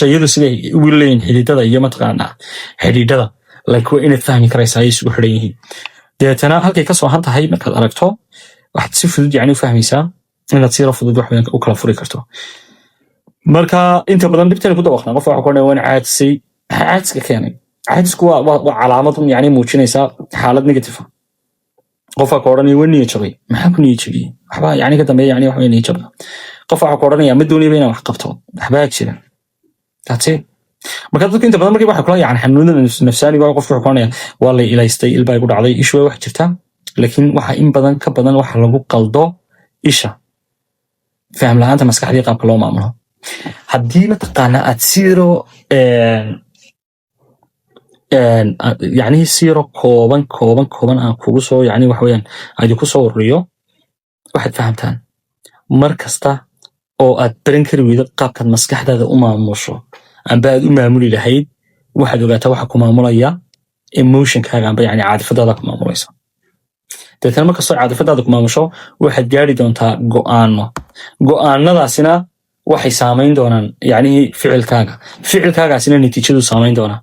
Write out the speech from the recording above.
shayadu siday ugu leeyihiin xididada iyo mataqaanaa xidhiidhada like waa inaad fahmi karaysaa ay isugu xidhan yihiin deetana halkay ka soohan tahay markaad aragto waxaad si fudud yacni u fahmaysaa inaad si fudud wax weyn u kala furi karto marka inta badan dhibtan ku dawaqnaa qof waxa ku dhaw waan caadisay caadiska keenay caadisku waa calaamad yacni muujinaysa xaalad negative qof waxa ku odhanaya waan niyad jabay maxaa ku niyad jabiyey waxba yacni ka dambeeya yacni wax weyn niyad jabay qof waxa ku odhanaya ma doonayba inaan wax qabto waxbaa jira that's it marka dadku inta badan markii waxa kula yacni xanuunada nafsaaniga qof wuxuu ku odhanaya waa la ilaystay ilbaa igu dhacday ishu way wax jirta laakiin waxa in badan ka badan waxa lagu qaldo isha faham la'aanta maskaxdii qaabka loo maamulo haddii mataqaanaa aad siiro يعني سيرو كوبان aan kugu soo yani wax weeyaan aad ku soo ururiyo waxaad fahamtaan mar kasta oo aad baran kari weydo qaabka maskaxdaada u maamusho amba aad u maamuli lahayd waxaad ogaataa waxa ku maamulaya emotionkaaga amba yani caadifadaada ku maamulaysa dadka marka soo caadifadaada ku maamusho waxaad gaari doontaa go'aanadaasina waxay saameyn doonaan yani ficilkaagaasina natiijadu saameyn doonaa